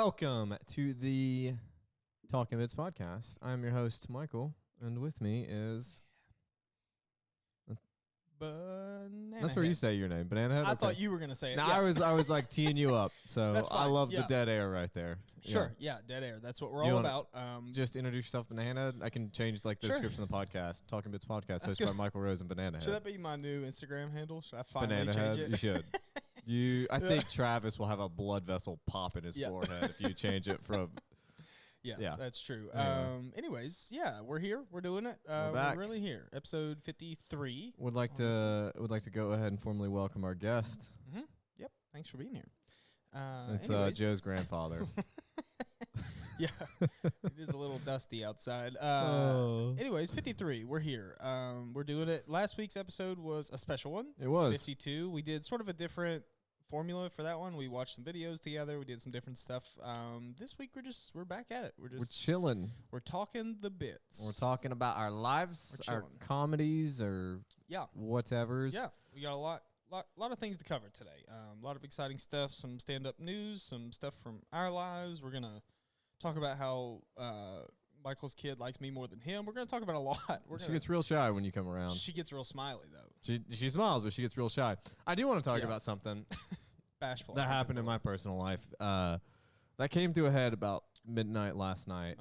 Welcome to the Talkin podcast. I'm your host, Michael, and with me is... Banana That's where you say your name, Banana Head? I thought you were going to say it. No, yeah. I was like teeing you up, so That's fine. I love Yeah. the dead air right there. Sure, yeah, dead air. That's what we're Do you all wanna about. Just introduce yourself, Banana Head. I can change like the Sure. description of the podcast. Talking Bits podcast, That's hosted by good. Michael Rose and Banana Should Head. that be my new Instagram handle? Should I finally Banana change Head, it? you should. I think Travis will have a blood vessel pop in his forehead if you change it from... Yeah, that's true. Anyway. Anyways, yeah, we're here. We're doing it. back. We're really here. Episode 53. Would like to go ahead and formally welcome our guest. Mm-hmm. Yep. Thanks for being here. It's anyways. Joe's grandfather. Yeah, it is a little dusty outside. Oh. Anyways, 53. We're here. We're doing it. Last week's episode was a special one. It was 52. We did sort of a different formula for that one. We watched some videos together. We did some different stuff. This week we're back at it. We're chilling. We're talking the bits. We're talking about our lives, We're our chilling. comedies, or whatevers. Yeah, we got a lot of things to cover today. A lot of exciting stuff. Some stand-up news. Some stuff from our lives. We're gonna talk about how Michael's kid likes me more than him. We're gonna talk about a lot. She gets real shy when you come around. She gets real smiley though. She smiles, but she gets real shy. I do want to talk about something Bashful. that happened in my personal life. That came to a head about midnight last night.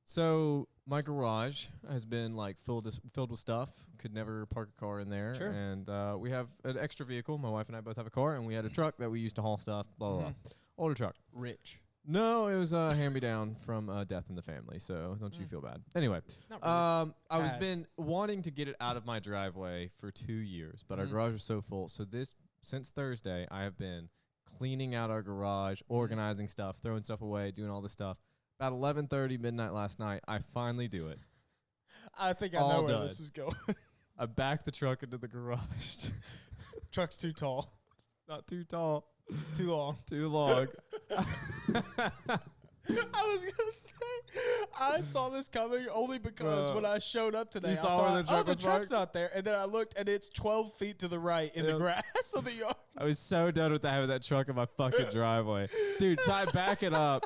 So my garage has been like filled with stuff. Could never park a car in there. Sure. And we have an extra vehicle. My wife and I both have a car, and we had a truck that we used to haul stuff. Blah blah. Blah. Older truck. Rich. No, it was a hand-me-down from death in the family, so don't you feel bad. Anyway, Not really I was been wanting to get it out of my driveway for 2 years, but our garage was so full. So since Thursday, I have been cleaning out our garage, organizing stuff, throwing stuff away, doing all this stuff. About 11:30 midnight last night, I finally do it. I think I All know where done. this is going. I back the truck into the garage. Truck's too tall. Not too tall. Too long. Too long. I was going to say, I saw this coming only because when I showed up today, You saw I where thought, the truck the was truck's parked? not there. And then I looked, and it's 12 feet to the right in the grass of the yard. I was so done with having that truck in my fucking driveway. Dude, so I back it up,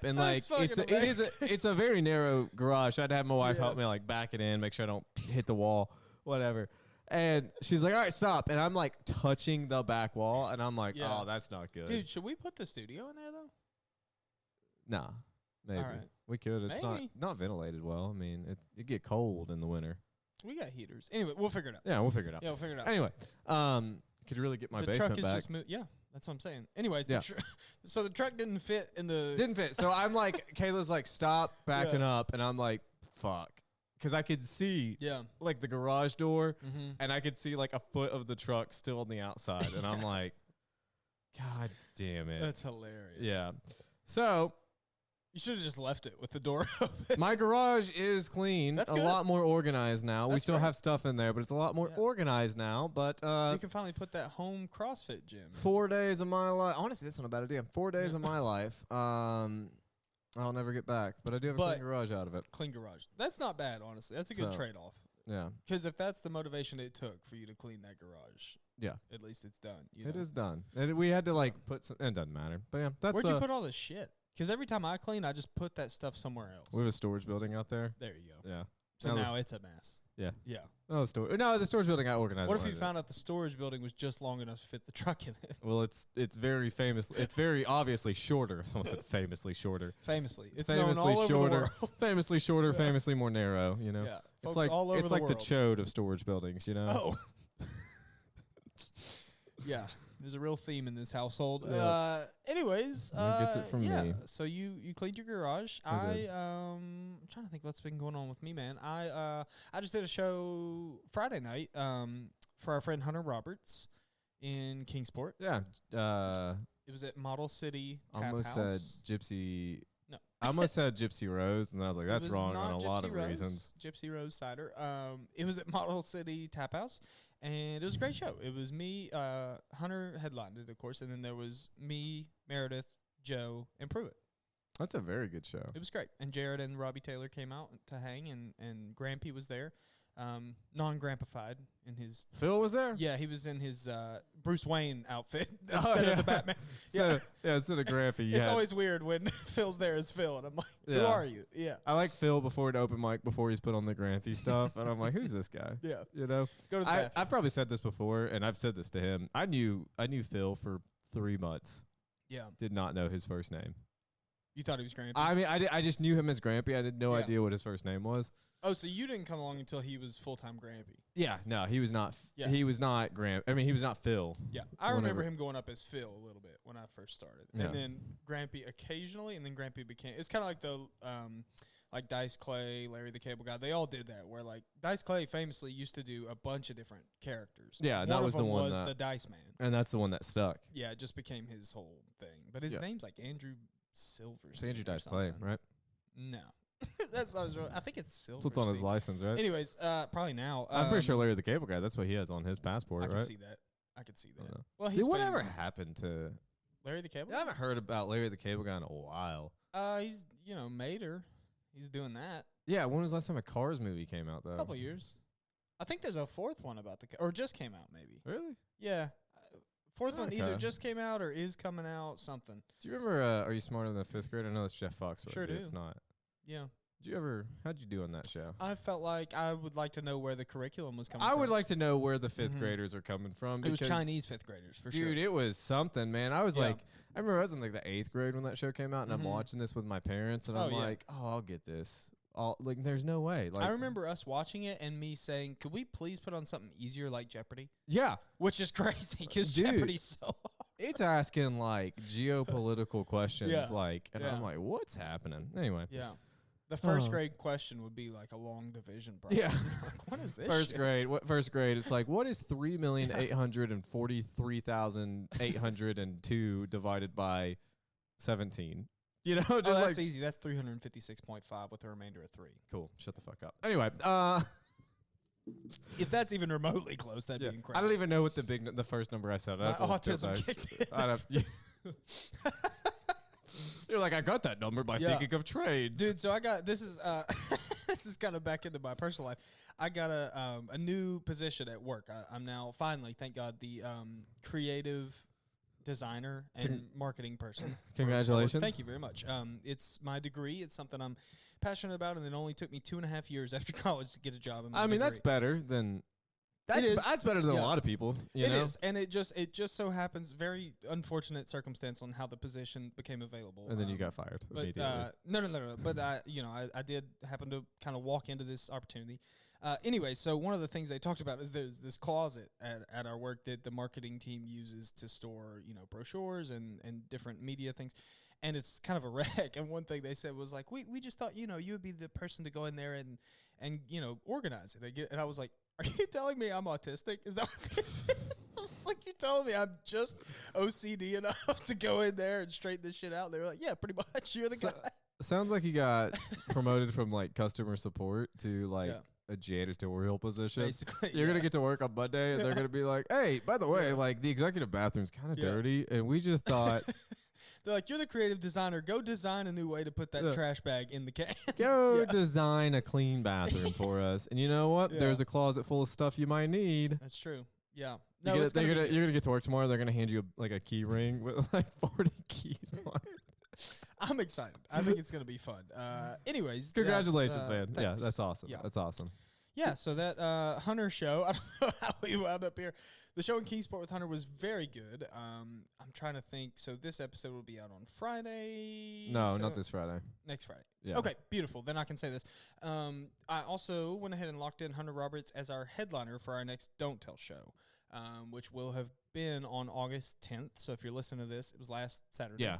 and like That's it's a very narrow garage. So I had to have my wife help me like back it in, make sure I don't hit the wall, whatever. And she's like, "All right, stop." And I'm like touching the back wall, and I'm like, "Oh, that's not good." Dude, should we put the studio in there, though? Nah, maybe. All right. We could. It's Maybe. not ventilated well. I mean, it get cold in the winter. We got heaters. Anyway, we'll figure it out. Yeah, we'll figure it out. Yeah, we'll figure it out. Anyway, could really get my the basement truck is back. just moved. Yeah, that's what I'm saying. Anyways, Yeah. So the truck didn't fit in the... Didn't fit. So I'm like, Kayla's like, stop backing up. And I'm like, fuck. Because I could see like the garage door and I could see like a foot of the truck still on the outside. And I'm like, God damn it. That's hilarious. Yeah. So You should have just left it with the door open. my garage is clean. That's a good. lot more organized now. We That's still right. have stuff in there, but it's a lot more organized now. But You can finally put that home CrossFit gym. 4 days of my life. Honestly, that's not a bad idea. 4 days of my life. I'll never get back, but I do have a clean garage out of it. Clean garage. That's not bad, honestly. That's a good So, trade-off. Yeah. Because if that's the motivation it took for you to clean that garage, Yeah. at least it's done. It is done. And we had to like put some, it doesn't matter. But yeah, that's Where'd you put all this shit? Because every time I clean, I just put that stuff somewhere else. we have a storage building out there. There you go. Yeah. So now it's a mess. Yeah. Yeah. No, the storage building got organized. What if you found out the storage building was just long enough to fit the truck in it? Well, it's very famous. It's very obviously shorter. I almost said famously shorter. Famously. It's famously known all over shorter. the world. Famously shorter, famously more narrow, you know? Yeah. It's Folks like all over it's the like world. the chode of storage buildings, you know? Oh. Yeah. There's a real theme in this household. Yeah. Anyways, That gets it from me. So you cleaned your garage. I'm trying to think what's been going on with me, man. I just did a show Friday night for our friend Hunter Roberts in Kingsport. Yeah. It was at Model City Tap Almost House. said Gypsy. No. I almost said Gypsy Rose, and I was like, that's It was wrong not on a lot Gypsy of Rose, reasons. Gypsy Rose cider. It was at Model City Tap House, and it was a great show. It was me, Hunter headlined it, of course, and then there was me, Meredith, Joe, and Pruitt. That's a very good show. It was great. And Jared and Robbie Taylor came out to hang, and Grampy was there. non-grampified in his. Phil was there? Yeah, he was in his Bruce Wayne outfit instead of the Batman. Instead of Grampy. It's always weird when Phil's there as Phil, and I'm like, who are you? Yeah. I like Phil before an open mic, before he's put on the Grampy stuff, and I'm like, who's this guy? Yeah. You know? Go to the bathroom. I've probably said this before, and I've said this to him. I knew Phil for 3 months. Yeah. Did not know his first name. You thought he was Grampy? I mean, I just knew him as Grampy. I had no idea what his first name was. Oh, so you didn't come along until he was full-time Grampy. Yeah, no, he was not. Yeah. He was not he was not Phil. Yeah, I remember him going up as Phil a little bit when I first started, and then Grampy occasionally, and then Grampy became. It's kind of like the like Dice Clay, Larry the Cable Guy. They all did that. Where like Dice Clay famously used to do a bunch of different characters. Yeah, and that was the one. Was the Dice Man, and that's the one that stuck. Yeah, it just became his whole thing. But his name's like Andrew Silverstein. It's Andrew Dice Clay, right? No. That's not his real. I think it's Silverstein. It's on his license, right? Anyways, probably now. I'm pretty sure Larry the Cable Guy. That's what he has on his passport, right? I could see that. Well, he's whatever happened to Larry the Cable Guy? I haven't heard about Larry the Cable Guy in a while. He's Mater. He's doing that. Yeah, when was the last time a Cars movie came out though? A couple years. I think there's a fourth one about or just came out maybe. Really? Yeah. Fourth one either just came out or is coming out. Something. Do you remember? Are You Smarter Than the Fifth Grade? I know it's Jeff Foxworthy. Sure do. It's not. Yeah. How'd you do on that show? I felt like I would like to know where the curriculum was coming from. I would like to know where the fifth graders are coming from. It was Chinese fifth graders, for sure. Dude, it was something, man. I was like, I remember I was in like the 8th grade when that show came out, and I'm watching this with my parents, and I'm like, I'll get this. Like, there's no way. Like, I remember us watching it and me saying, could we please put on something easier like Jeopardy? Yeah. Which is crazy, because Jeopardy's so hard. It's asking, like, geopolitical questions, and I'm like, what's happening? Anyway. Yeah. The first grade question would be like a long division problem. Yeah. Like, what is this? First grade. First grade? It's like, what is 3,843,802 divided by 17? You know, just that's easy. That's 356.5 with a remainder of 3. Cool. Shut the fuck up. Anyway, if that's even remotely close, that'd be incredible. I don't even know what the first number I said. My autism kicked in. You're like, I got that number by thinking of trades. Dude, so I got, this is this is kind of back into my personal life. I got a new position at work. I'm now finally, thank God, the creative designer and marketing person. Congratulations. Thank you very much. It's my degree. It's something I'm passionate about, and it only took me 2.5 years after college to get a job in my degree. That's better than... That's better than a lot of people. You know? It is, and it just so happens, very unfortunate circumstance on how the position became available. And then you got fired immediately. No. But I did happen to kind of walk into this opportunity. Anyway, so one of the things they talked about is there's this closet at our work that the marketing team uses to store, brochures and different media things. And it's kind of a wreck. And one thing they said was like, we just thought, you would be the person to go in there and organize it. And I was like, are you telling me I'm autistic? Is that what this is? I was like, you're telling me I'm just OCD enough to go in there and straighten this shit out? They were like, yeah, pretty much. You're the guy. Sounds like you got promoted from like customer support to like a janitorial position. Basically, you're gonna get to work on Monday, and they're gonna be like, "Hey, by the way, like the executive bathroom's kind of dirty, and we just thought." They're like, you're the creative designer. Go design a new way to put that trash bag in the can. Go design a clean bathroom for us. And you know what? There's a closet full of stuff you might need. That's true. Yeah. No, you're gonna get to work tomorrow. They're gonna hand you like a key ring with like 40 keys on it. I'm excited. I think it's gonna be fun. Anyways, congratulations, man. Thanks. Yeah, that's awesome. Yeah. That's awesome. Yeah. So that Hunter show, I don't know how we wound up here. The show in Kingsport with Hunter was very good. I'm trying to think. So this episode will be out on Friday. No, not this Friday. Next Friday. Yeah. Okay, beautiful. Then I can say this. I also went ahead and locked in Hunter Roberts as our headliner for our next Don't Tell show, which will have been on August 10th. So if you're listening to this, it was last Saturday. Yeah,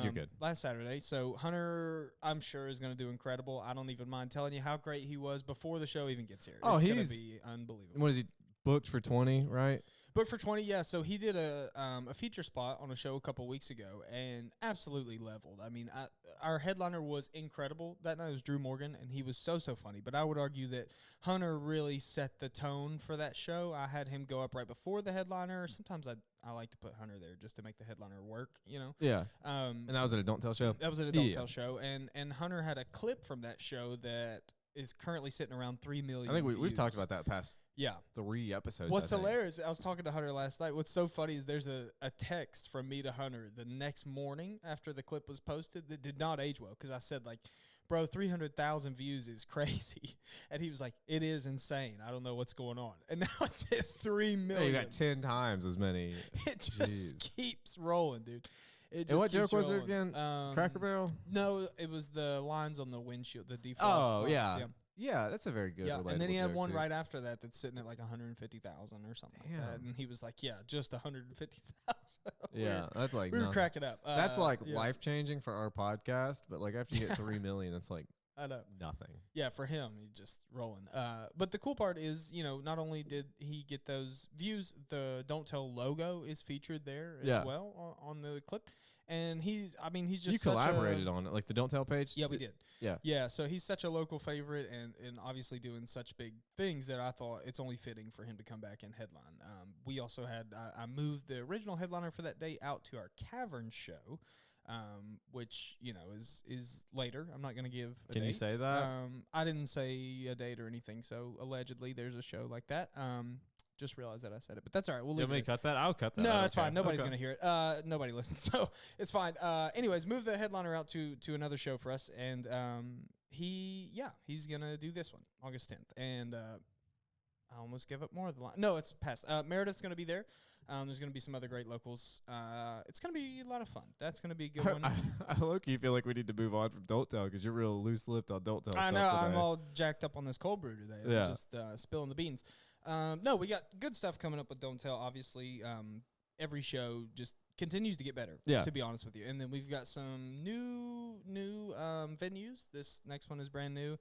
you're good. Last Saturday. So Hunter, I'm sure, is going to do incredible. I don't even mind telling you how great he was before the show even gets here. It's going to be unbelievable. What is he? Booked for 20, right? Booked for 20, yeah. So he did a feature spot on a show a couple weeks ago and absolutely leveled. I mean, our headliner was incredible. That night was Drew Morgan, and he was so funny. But I would argue that Hunter really set the tone for that show. I had him go up right before the headliner. Sometimes I like to put Hunter there just to make the headliner work, Yeah. And that was at a Don't Tell show? That was at a Don't Tell show. And Hunter had a clip from that show that is currently sitting around 3 million. I think we've views. talked about that past Yeah. 3 episodes. What's I think. hilarious, I was talking to Hunter last night. What's so funny is there's a text from me to Hunter the next morning after the clip was posted that did not age well because I said, like, bro, 300,000 views is crazy. And he was like, it is insane. I don't know what's going on. And now it's at 3 million. Hey, you got 10 times as many. It just Jeez. keeps rolling, dude. It just And what keeps joke was it rolling. again? Cracker Barrel? No, it was the lines on the windshield, the defrost Oh, lines, yeah. Yeah, that's a very good relatable and then he had joke, one too. right after that that's sitting at like 150,000 or something like that. Damn. And he was like, yeah, just 150,000. Yeah, that's like we were nothing. cracking up. That's like yeah, life-changing for our podcast, but like after you get 3 million, it's like I know. nothing. Yeah, for him, he's just rolling. But the cool part is, not only did he get those views, the Don't Tell logo is featured there as well on the clip. And he's just You such collaborated on it, like the Don't Tell page? Yeah, we did. Yeah. Yeah, so he's such a local favorite and obviously doing such big things that I thought it's only fitting for him to come back and headline. We also had, I moved the original headliner for that day out to our Cavern show, which, is later. I'm not going to give a date. Can you say that? I didn't say a date or anything, so allegedly there's a show like that. Just realized that I said it, but that's all right. We'll You leave want me it. to cut that? I'll cut that. No, out. it's fine. Nobody's Okay. going to hear it. Nobody listens, so it's fine. Anyways, move the headliner out to another show for us, and he's going to do this one, August 10th. And I almost gave up more of the line. No, it's past. Meredith's going to be there. There's going to be some other great locals. It's going to be a lot of fun. That's going to be a good one. I low-key feel like we need to move on from Don't Tell because you're real loose-lipped on Don't Tell I stuff know. today. I'm all jacked up on this cold brew today. Yeah. I'm just spilling the beans. No, we got good stuff coming up with Don't Tell. Obviously, every show just continues to get better. Yeah. To be honest with you, and then we've got some new venues. This next one is brand new.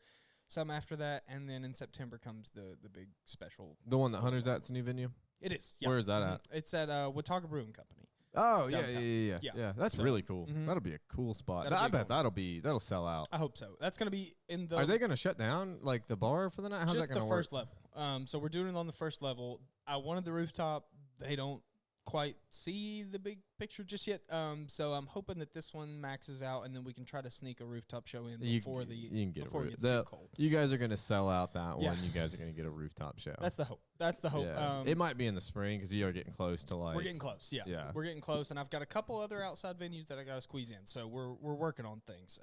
Some after that, and then in September comes the big special. The one that Hunter's at's a new venue? It is. Yeah. Where is that at? It's at Watauga Brewing Company. Oh, Downtown. yeah. That's So, really cool. mhm. That'll be a cool spot. That'll I be a bet cool that'll sell out. I hope so. That's gonna be in the. Are they going to shut down like the bar for the night? How's just that going the to work? first level. So we're doing it on the first level. I wanted the rooftop. They don't quite see the big picture just yet. So I'm hoping that this one maxes out, and then we can try to sneak a rooftop show in before you can get before a it roo- gets the- too cold. You guys are going to sell out that Yeah. one. You guys are going to get a rooftop show. That's the hope. That's the hope. Yeah. It might be in the spring because you are getting close to like. We're getting close. Yeah. Yeah. We're getting close, and I've got a couple other outside venues that I got to squeeze in. So we're working on things.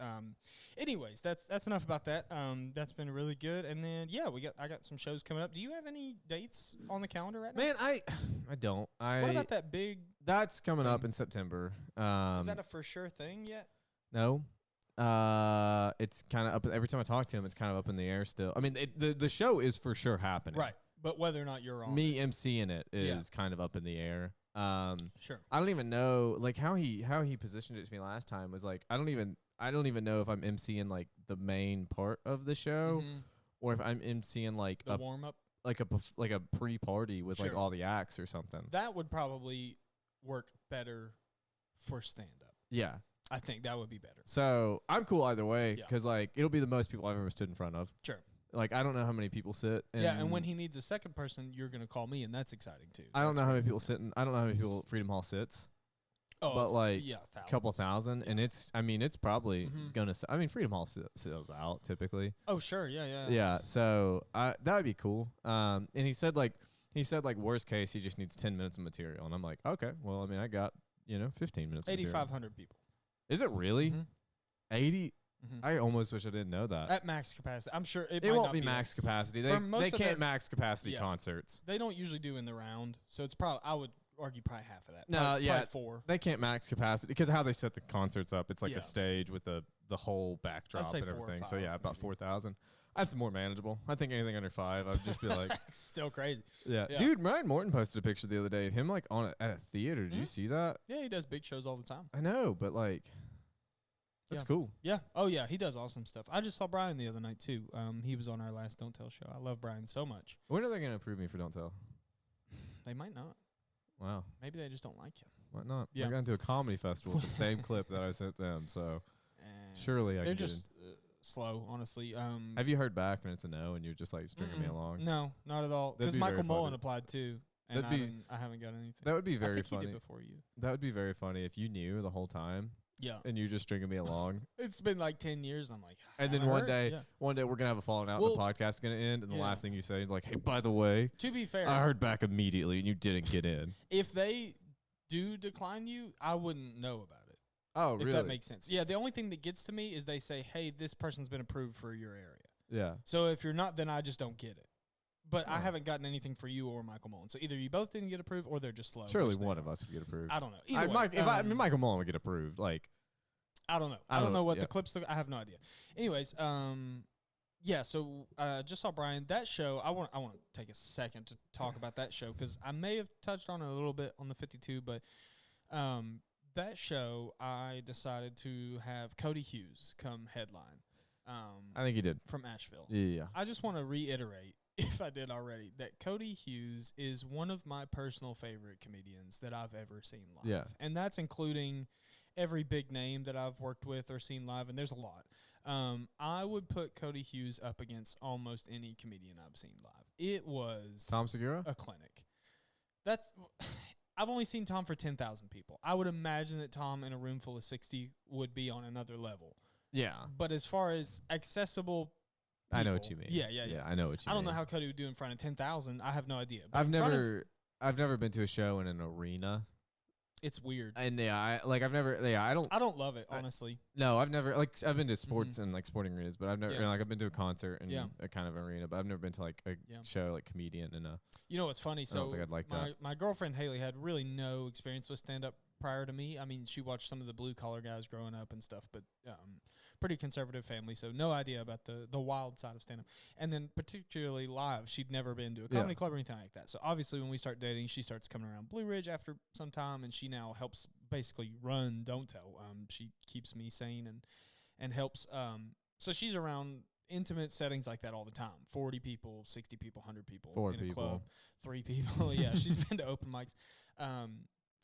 Anyways, that's enough about that. That's been really good. And then I got some shows coming up. Do you have any dates on the calendar right now? Man, I don't. What about that big? That's coming up in September. Is that a for sure thing yet? No. It's kind of up. Every time I talk to him, it's kind of up in the air still. I mean, the show is for sure happening. Right. But whether or not you're on Me emceeing it is kind of up in the air. Sure. I don't even know like how he positioned it to me last time was like I don't even know if I'm emceeing like the main part of the show or if I'm emceeing like The a warm up. like a pre-party with like Sure. all the acts or something. That would probably work better for stand up. Yeah. I think that would be better. So I'm cool either way Yeah. because like it'll be the most people I've ever stood in front of. Sure. Like I don't know how many people sit. And when he needs a second person, you're gonna call me, and that's exciting too. I don't That's know how great. many people sit in. I don't know how many people Freedom Hall sits. Oh, but it's- like thousands. couple thousand, and it's probably Mhm. gonna. I mean, Freedom Hall sells out typically. Oh, sure. Yeah. Yeah, so that would be cool. And he said like worst case he just needs 10 minutes of material, and I'm like, okay, well I mean I got 15 minutes. Material. 8,500 people. Is it really Mhm. 80? Mhm. I almost wish I didn't know that. At max capacity. I'm sure it It might won't not be like- max capacity. For most They of can't their- max capacity Yeah. concerts. They don't usually do in the round, so it's probably I would argue probably half of that. No, Probably yeah. 4. They can't max capacity because of how they set the concerts up. It's like Yeah. a stage with the whole backdrop say and 4 or everything. So 5 yeah, about maybe. 4,000. That's more manageable. I think anything under 5, I'd just be like, It's still crazy. yeah. Yeah. Dude, Ryan Morton posted a picture the other day of him like at a theater. Did you Mhm. see that? Yeah, he does big shows all the time. I know, but like, that's Yeah. cool. Yeah. Oh, yeah. He does awesome stuff. I just saw Brian the other night, too. He was on our last Don't Tell show. I love Brian so much. When are they gonna approve me for Don't Tell? They might not. Wow, Maybe they just don't like you. why not? Yeah. I got into a comedy festival with the same clip that I sent them, so surely I They're can get just slow, honestly. Have you heard back and it's a no, and you're just like stringing me Mm-mm. along? No, not at all. That'd Because be Michael very Mullen funny. applied, too. And That'd be- I haven't got anything. That would be I very think he funny. did before you. That would be very funny if you knew the whole time. Yeah. and you're just stringing me along. It's been like 10 years. I'm like, And then one day we're gonna have a falling out. And the podcast's gonna end, and the last thing you say is like, "Hey, by the way, to be fair, I heard back immediately, and you didn't get in." If they do decline you, I wouldn't know about it. Oh, really? If that makes sense. Yeah. The only thing that gets to me is they say, "Hey, this person's been approved for your area." Yeah. So if you're not, then I just don't get it. But I haven't gotten anything for you or Michael Mullen. So either you both didn't get approved, or they're just slow. Surely one of us would get approved. I don't know. Either way, if Michael Mullen would get approved, like I don't know. I don't know what the clips look. I have no idea. Anyways, yeah. So just saw Brian. That show. I want to take a second to talk about that show because I may have touched on it a little bit on the 52, but that show I decided to have Cody Hughes come headline. I think he did from Asheville. Yeah. I just want to reiterate, if I did already, that Cody Hughes is one of my personal favorite comedians that I've ever seen live. Yeah. And that's including every big name that I've worked with or seen live, and there's a lot. I would put Cody Hughes up against almost any comedian I've seen live. It was Tom Segura? A clinic. I've only seen Tom for 10,000 people. I would imagine that Tom in a room full of 60 would be on another level. Yeah. But as far as accessible people, I know what you mean. Yeah. I know what you mean. I don't know how Cody would do in front of 10,000. I have no idea. But I've never been to a show in an arena. It's weird. And I don't love it, honestly. No, I've never I've been to sports and like sporting arenas, but I've never I've been to a concert in a kind of arena, but I've never been to like a show like comedian in a. You know what's funny? So I don't think I'd like that. My girlfriend Haley had really no experience with stand up prior to me. I mean, she watched some of the blue collar guys growing up and stuff, but pretty conservative family, so no idea about the wild side of stand up. And then particularly live, she'd never been to a comedy club or anything like that. So obviously when we start dating, she starts coming around Blue Ridge after some time, and she now helps basically run Don't Tell. She keeps me sane and helps. So she's around intimate settings like that all the time. 40 people, 60 people, 100 people 4 in people. a club. 3 people. Yeah, she's been to open mics.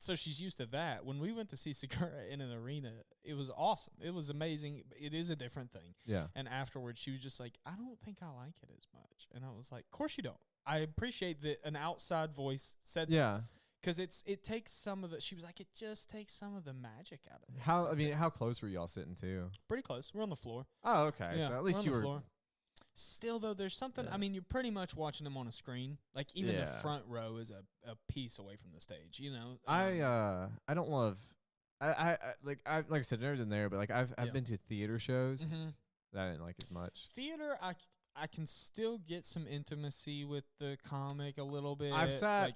So she's used to that. When we went to see Segura in an arena, it was awesome. It was amazing. It is a different thing. Yeah. And afterwards, she was just like, I don't think I like it as much. And I was like, of course you don't. I appreciate that an outside voice said that. Because it takes some of the, she was like, it just takes some of the magic out of it. How close were y'all sitting to? Pretty close. We're on the floor. Oh, okay. Yeah, so at least you were. Floor. Still, though, there's something. Yeah. I mean, you're pretty much watching them on a screen. Like even the front row is a piece away from the stage. You know. I don't love. Like I said, never been there, but like I've been to theater shows that I didn't like as much. Theater, I can still get some intimacy with the comic a little bit. I've sat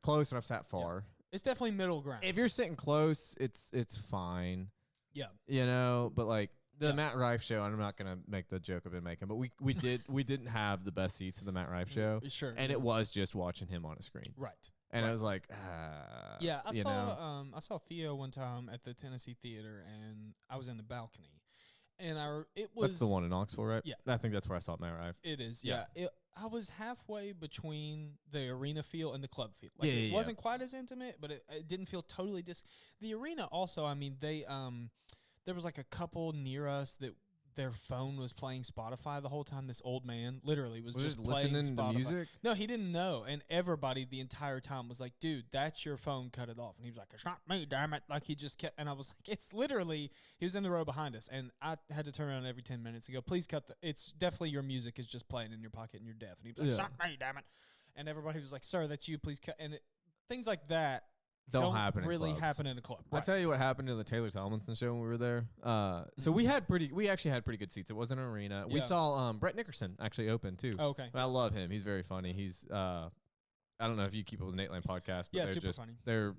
close and I've sat far. Yeah. It's definitely middle ground. If you're sitting close, it's fine. Yeah. You know, but like. The Matt Rife show, and I'm not gonna make the joke I've been making, but we didn't have the best seats at the Matt Rife show, sure, and it was just watching him on a screen, right? And I was like, I saw Theo one time at the Tennessee Theater, and I was in the balcony, and it was that's the one in Knoxville, right? Yeah, I think that's where I saw Matt Rife. It is, yeah. I was halfway between the arena feel and the club feel. Like it wasn't quite as intimate, but it didn't feel totally The arena also, I mean, they there was like a couple near us that their phone was playing Spotify the whole time. This old man literally was just playing listening Spotify. To music? No, he didn't know. And everybody the entire time was like, dude, that's your phone, cut it off. And he was like, it's not me, damn it. Like he just kept, and I was like, it's literally, he was in the row behind us. And I had to turn around every 10 minutes and go, please cut it's definitely your music is just playing in your pocket and you're deaf. And he was like, it's not me, damn it. And everybody was like, sir, that's you, please cut. And things like that. Don't happen in a club. Right. I'll tell you what happened to the Taylor Tomlinson show when we were there. So we actually had pretty good seats. It wasn't an arena. We saw Brett Nickerson actually open too. Oh, okay. I love him. He's very funny. He's I don't know if you keep up with the Nateland podcast, but super funny.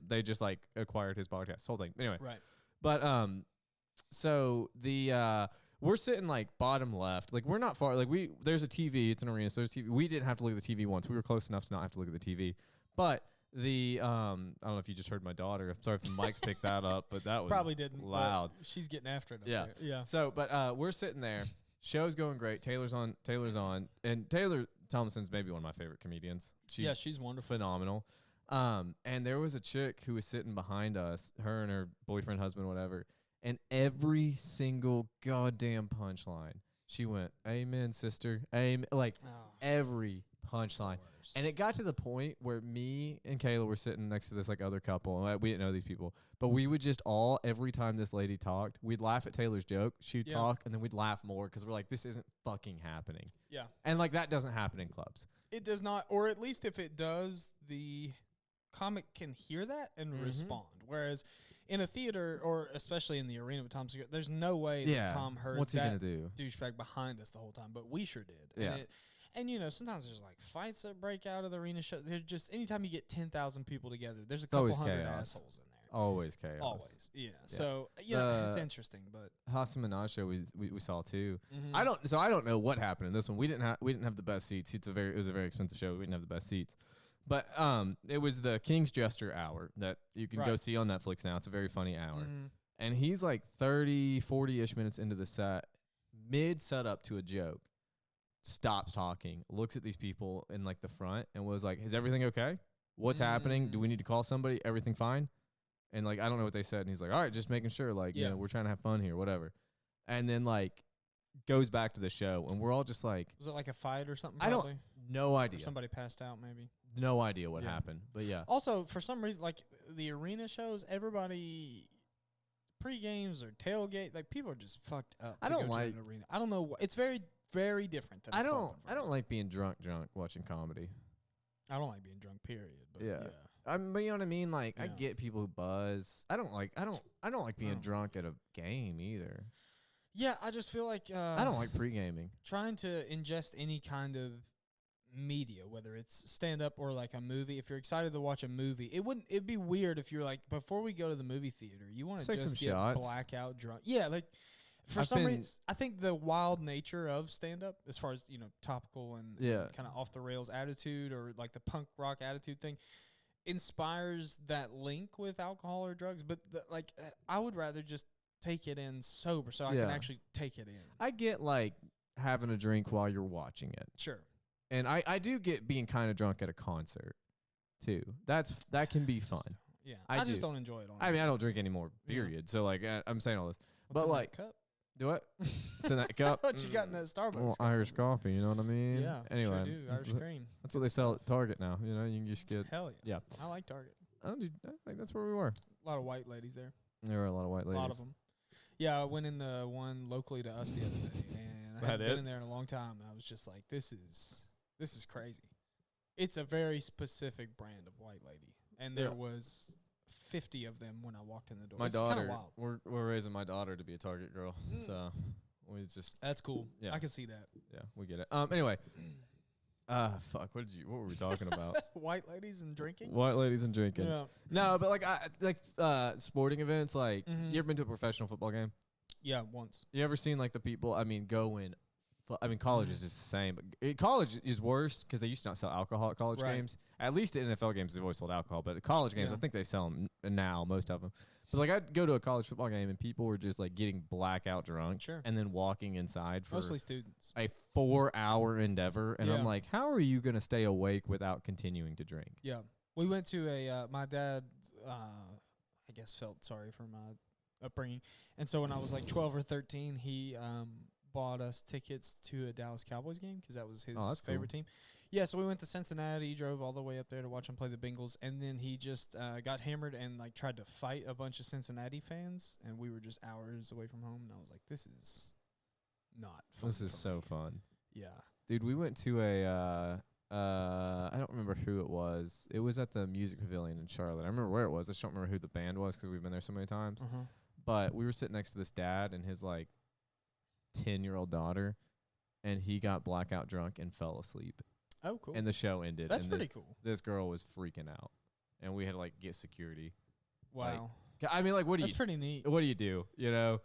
They just like acquired his podcast, whole thing. Anyway. Right. But so the we're sitting like bottom left. Like we're not far. Like there's a TV, it's an arena, so there's TV. We didn't have to look at the TV once. We were close enough to not have to look at the TV. But I don't know if you just heard my daughter. I'm sorry if the mics picked that up, but that was probably didn't loud. She's getting after it. Yeah, yeah. So, but we're sitting there. Show's going great. Taylor's on, and Taylor Tomlinson's maybe one of my favorite comedians. She's wonderful, phenomenal. And there was a chick who was sitting behind us, her and her boyfriend, husband, whatever, and every single goddamn punchline, she went, "Amen, sister." Amen. Like every punchline. And it got to the point where me and Kayla were sitting next to this like other couple. And we didn't know these people, but we would just every time this lady talked, we'd laugh at Taylor's joke. She'd talk, and then we'd laugh more because we're like, this isn't fucking happening. Yeah. And like that doesn't happen in clubs. It does not, or at least if it does, the comic can hear that and respond. Whereas in a theater, or especially in the arena with Tom Segura, there's no way that Tom heard What's he gonna do? Douchebag behind us the whole time, but we sure did. Yeah. And you know, sometimes there's like fights that break out of the arena show. There's just anytime you get 10,000 people together, there's a couple hundred assholes in there. Always chaos. Always, yeah. So yeah, it's interesting, but Hassan Minaj show we saw too. I don't know what happened in this one. We didn't have the best seats. It was a very expensive show. We didn't have the best seats. But it was the King's Jester hour that you can go see on Netflix now. It's a very funny hour. And he's like 30, 40-ish minutes into the set, mid setup to a joke, stops talking, looks at these people in like the front and was like, is everything okay? What's happening? Do we need to call somebody? Everything fine? And like, I don't know what they said. And he's like, all right, just making sure, like, you know, we're trying to have fun here, whatever. And then like goes back to the show and we're all just like, was it like a fight or something? No idea. Or somebody passed out maybe. No idea what happened, but yeah. Also, for some reason, like the arena shows, everybody pre-games or tailgate, like people are just fucked up. I don't like an arena. I don't know. It's very, very different. Than I don't like being drunk watching comedy. I don't like being drunk. Period. But yeah. But you know what I mean? Like I get people who buzz. I don't like being drunk at a game either. Yeah, I just feel like I don't like pre-gaming. Trying to ingest any kind of media, whether it's stand-up or like a movie. If you're excited to watch a movie, it'd be weird if you're like, before we go to the movie theater, you want to just get blackout drunk. Yeah, like for some reason, I think the wild nature of stand-up, as far as, you know, topical and kind of off the rails attitude, or like the punk rock attitude thing, inspires that link with alcohol or drugs. But I would rather just take it in sober so I can actually take it in. I get like having a drink while you're watching it. Sure. And I do get being kind of drunk at a concert too. That can be fun. Yeah. I just don't enjoy it. Honestly. I mean, I don't drink anymore, period. So like I'm saying all this. What's but in like that cup? Do what? It's in that cup. What you got in that Starbucks? Well, Irish coffee, you know what I mean? Yeah. Anyway, sure do. Irish cream. That's what they sell at Target now. You know, you can just get. Hell yeah. Yeah. I like Target. I think that's where we were. A lot of white ladies there. There were a lot of white ladies. A lot of them. Yeah, I went in the one locally to us the other day, and I hadn't been in there in a long time, and I was just like, this is crazy. It's a very specific brand of white lady, and there was 50 of them when I walked in the door. My it's daughter, wild. we're raising my daughter to be a Target girl, so we just that's cool. Yeah, I can see that. Yeah, we get it. Anyway, fuck. What were we talking about? White ladies and drinking. White ladies and drinking. Yeah. No, but like sporting events. Like, you ever been to a professional football game? Yeah, once. You ever seen like the people? I mean, go in. I mean, college is just the same, but college is worse because they used to not sell alcohol at college games. At least at NFL games, they've always sold alcohol, but at college games, I think they sell them now, most of them. But like, I'd go to a college football game and people were just like getting blackout drunk, and then walking inside for mostly students, a 4-hour endeavor, and I'm like, how are you going to stay awake without continuing to drink? Yeah, we went to a my dad, I guess, felt sorry for my upbringing, and so when I was like 12 or 13, he bought us tickets to a Dallas Cowboys game because that was his favorite team. Yeah, so we went to Cincinnati, drove all the way up there to watch him play the Bengals, and then he just got hammered and like tried to fight a bunch of Cincinnati fans, and we were just hours away from home, and I was like, this is not fun. This is so fun. Yeah. Dude, we went to a I don't remember who it was. It was at the Music Pavilion in Charlotte. I remember where it was. I just don't remember who the band was because we've been there so many times. But we were sitting next to this dad and his like 10-year-old daughter, and he got blackout drunk and fell asleep. Oh, cool. And the show ended. That's and pretty cool. This girl was freaking out, and we had to like get security. Wow. Like, I mean, like, That's pretty neat. What do you do? You know,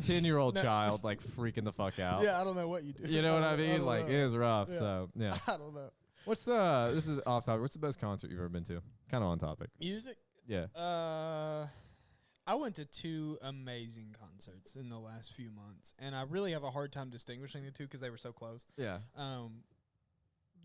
10-year-old child like freaking the fuck out. Yeah, I don't know what you do. You know what I mean? Like, it was rough. Yeah. So yeah. I don't know. This is off topic. What's the best concert you've ever been to? Kind of on topic. Music? Yeah. I went to 2 amazing concerts in the last few months, and I really have a hard time distinguishing the two because they were so close. Yeah.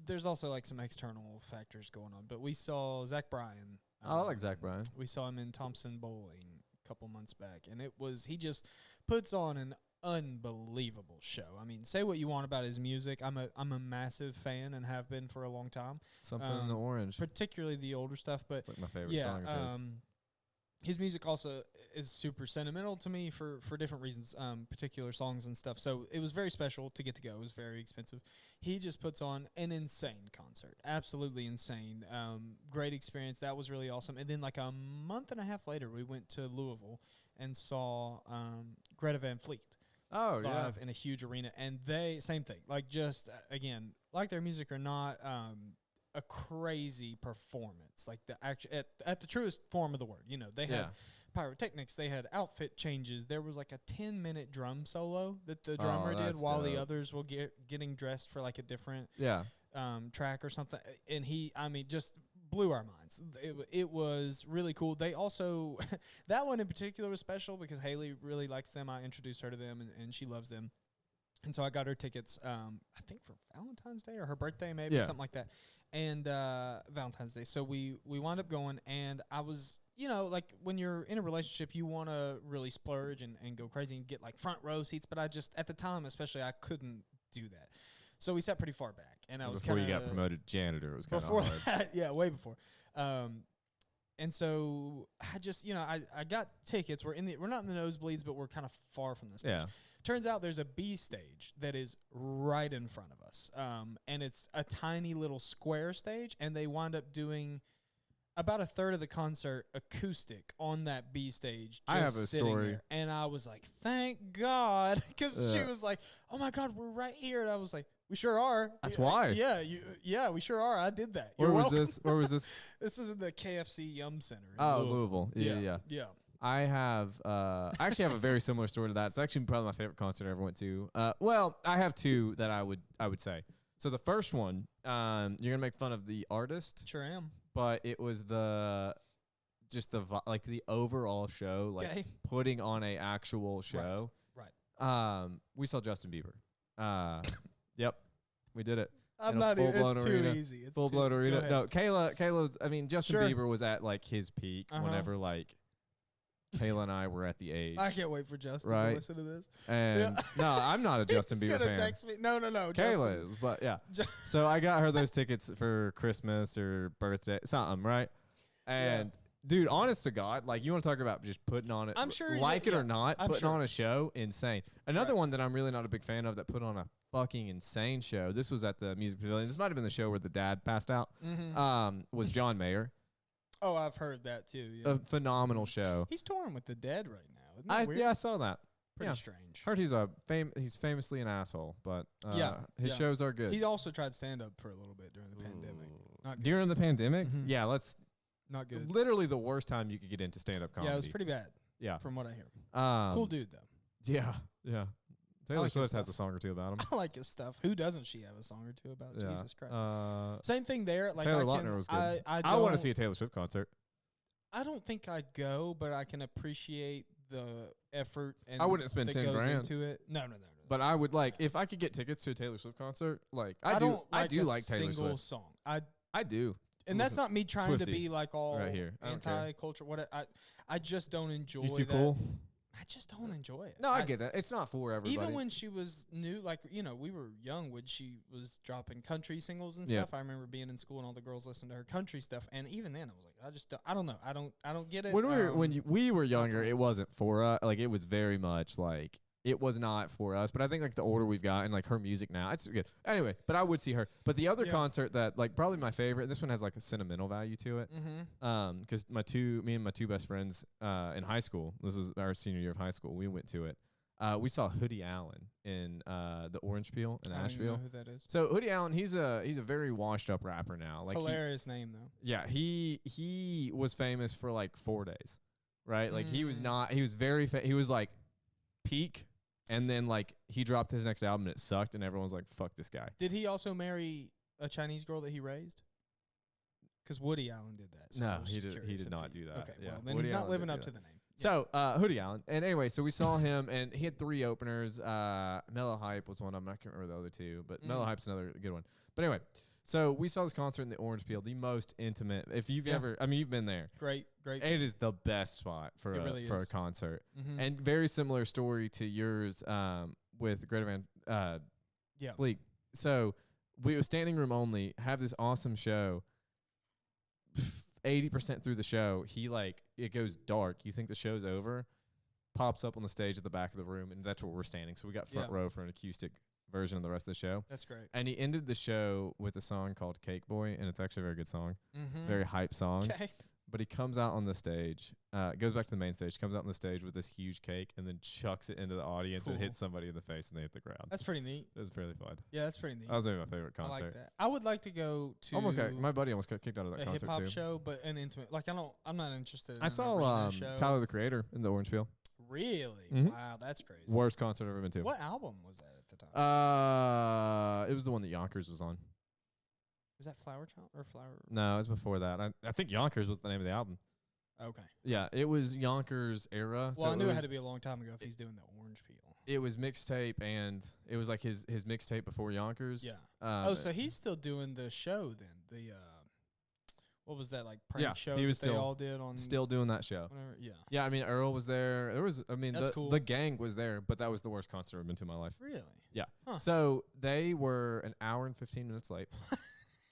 There's also like some external factors going on, but we saw Zach Bryan. I like Zach Bryan. We saw him in Thompson Bowling a couple months back, and he just puts on an unbelievable show. I mean, say what you want about his music. I'm a massive fan and have been for a long time. Something in the Orange. Particularly the older stuff, but It's like my favorite song of his. His music also is super sentimental to me for different reasons, particular songs and stuff. So it was very special to get to go. It was very expensive. He just puts on an insane concert. Absolutely insane. Great experience. That was really awesome. And then like a month and a half later, we went to Louisville and saw Greta Van Fleet. Oh, yeah. Live in a huge arena. And they, same thing. Like just, again, like their music or not, a crazy performance, like the at the truest form of the word. You know, they had pyrotechnics, they had outfit changes. There was like a 10-minute drum solo that the drummer did while the others were getting dressed for like a different track or something. And just blew our minds. It was really cool. They also that one in particular was special because Haley really likes them. I introduced her to them, and she loves them. And so I got her tickets, I think for Valentine's Day or her birthday, maybe something like that. And Valentine's Day. So we wound up going, and I was, like when you're in a relationship, you want to really splurge and go crazy and get like front row seats. But I just, at the time especially, I couldn't do that. So we sat pretty far back. And I was before you got promoted janitor, it was kind of hard. Before that, way before. And so I just, I got tickets. We're not in the nosebleeds, but we're kind of far from the stage. Yeah. Turns out there's a B stage that is right in front of us. And it's a tiny little square stage, and they wind up doing about a third of the concert acoustic on that B stage. I have a story. There. And I was like, thank God. Because she was like, oh, my God, we're right here. And I was like, we sure are. That's why. Yeah, we sure are. I did that. Where was this? Where was this? This is in the KFC Yum Center. Louisville. Yeah. I actually have a very similar story to that. It's actually probably my favorite concert I ever went to. Well, I have two that I would say. So the first one, you're gonna make fun of the artist. Sure am. But it was the overall show, like putting on a actual show. Right. We saw Justin Bieber. Yep, we did it. I'm not even. It's too easy. It's full-blown arena. No, Kayla's. I mean, Justin Bieber was at like his peak whenever like Kayla and I were at the age. I can't wait for Justin to listen to this. And no, I'm not a Justin Bieber fan. Text me. No. Kayla is, but yeah. So I got her those tickets for Christmas or birthday, something, right? And dude, honest to God, like you want to talk about just putting on it. I'm sure, it or not, putting on a show, insane. Another one that I'm really not a big fan of that put on a fucking insane show. This was at the Music Pavilion. This might have been the show where the dad passed out. Was John Mayer. Oh, I've heard that too. Yeah. A phenomenal show. He's touring with the Dead right now. Isn't that weird? Yeah, I saw that. Pretty strange. Heard he's famously an asshole, but his shows are good. He also tried stand up for a little bit during the pandemic. Not good. During the pandemic? Yeah, not good. Literally the worst time you could get into stand up comedy. Yeah, it was pretty bad. Yeah, from what I hear. Cool dude though. Yeah. Taylor Swift has a song or two about him. I like his stuff. Who doesn't she have a song or two about? Yeah. Jesus Christ. Same thing there. Like Taylor Lautner was good. I want to see a Taylor Swift concert. I don't think I'd go, but I can appreciate the effort and I wouldn't spend that 10 goes grand into it. No. But I would if I could get tickets to a Taylor Swift concert, like I do like Taylor single Swift. song. I do. And that's not me trying Swiftie to be like all right here. anti-culture. I just don't enjoy He's too that. cool. I just don't enjoy it. No, I get that. It's not for everybody. Even when she was new, like, we were young when she was dropping country singles and stuff. I remember being in school and all the girls listened to her country stuff. And even then I was like, I don't know. I don't get it. When we were younger, it wasn't for us. Like, it was very much like, it was not for us. But I think like the older we've gotten, like her music now, it's good. Anyway, but I would see her. But the other concert that like probably my favorite, this one has like a sentimental value to it. Because me and my two best friends in high school, this was our senior year of high school, we went to it. We saw Hoodie Allen in the Orange Peel in Asheville. I don't know who that is. So Hoodie Allen, he's a very washed up rapper now. Like hilarious name though. Yeah, he was famous for like 4 days, right? Like he was he was like peak. And then, like, he dropped his next album, and it sucked, and everyone's like, fuck this guy. Did he also marry a Chinese girl that he raised? Because Woody Allen did that. So no, he did not do that. Okay, yeah. Well, then Woody he's not Allen living up that. to the name. So, Hoodie Allen. And anyway, so we saw him, and he had 3 openers. Mellow Hype was one of them. I can't remember the other 2, but Mellow Hype's another good one. But anyway, So we saw this concert in the Orange Peel, the most intimate. If you've ever, I mean, you've been there. Great. It is the best spot for a concert, and very similar story to yours with Greta Van Fleet. So we were standing room only. Have this awesome show. 80% through the show, it goes dark. You think the show's over, pops up on the stage at the back of the room, and that's where we're standing. So we got front row for an acoustic version of the rest of the show. That's great. And he ended the show with a song called Cake Boy, and it's actually a very good song. It's a very hype song. Okay. But he comes out on the stage, goes back to the main stage, comes out on the stage with this huge cake, and then chucks it into the audience and hits somebody in the face, and they hit the ground. That's pretty neat. It was fairly fun. Yeah, that's pretty neat. That was maybe my favorite concert. I like that. I would like to go to my buddy almost got kicked out of that concert too. A hip hop show, but an intimate. Like I'm not interested. I saw Tyler the Creator in the Orange Peel. Really? Wow, that's crazy. Worst concert I've ever been to. What album was that at the time? It was the one that Yonkers was on. Was that Flower Child or Flower? No, it was before that. I think Yonkers was the name of the album. Okay. Yeah, it was Yonkers era. Well, I knew it had to be a long time ago if he's doing the Orange Peel. It was mixtape, and it was like his mixtape before Yonkers. Yeah. So he's still doing the show then. The what was that, like, prank show he was that they all did on? Still doing that show. Whatever, yeah. Yeah, I mean, Earl was there. That's cool. The gang was there, but that was the worst concert I've been to in my life. Really? Yeah. Huh. So they were an hour and 15 minutes late.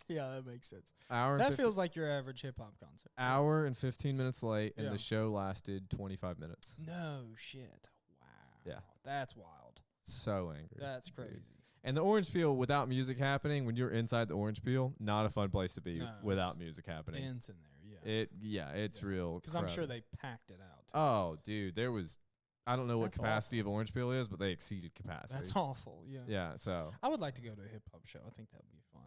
Yeah, that makes sense. That feels like your average hip hop concert. Hour and 15 minutes late, and the show lasted 25 minutes. No shit. Wow. Yeah. That's wild. So angry. That's crazy. And the Orange Peel, without music happening, when you're inside the Orange Peel, not a fun place to be without music happening. Dance in there, it's real. Because I'm sure they packed it out. Oh, dude, there was. I don't know what capacity of Orange Peel is, but they exceeded capacity. That's awful. Yeah. Yeah. So I would like to go to a hip hop show. I think that would be fun.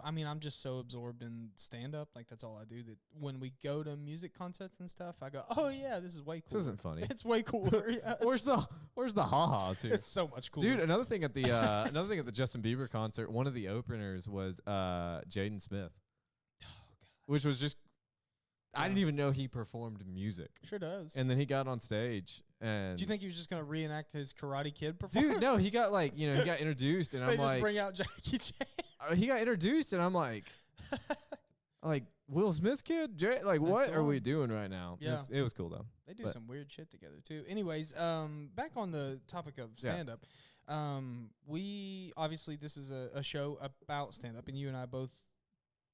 I'm just so absorbed in stand up. Like, that's all I do. That when we go to music concerts and stuff, I go, oh yeah, this is way cool. This isn't funny. It's way cooler. Yeah, where's the ha-has here? It's so much cooler. Dude, another thing at the Justin Bieber concert, one of the openers was Jaden Smith. Oh, God. Which was just. I didn't even know he performed music. Sure does. And then he got on stage, and do you think he was just gonna reenact his Karate Kid performance? Dude, no, he got he got introduced, and I'm like, just bring out Jackie Chan. He got introduced, and I'm like, Will Smith kid, what are we doing right now? Yeah, it was cool though. They do some weird shit together too. Anyways, back on the topic of stand up, we obviously this is a show about stand up, and you and I both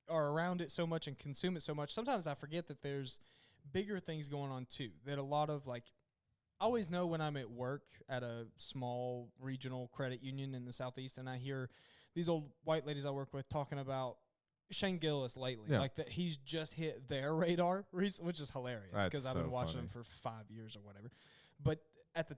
are around it so much and consume it so much. Sometimes I forget that there's bigger things going on too. That a lot of I always know when I'm at work at a small regional credit union in the Southeast, and I hear these old white ladies I work with talking about Shane Gillis lately, like that he's just hit their radar, which is hilarious because I've been watching him for 5 years or whatever. But at the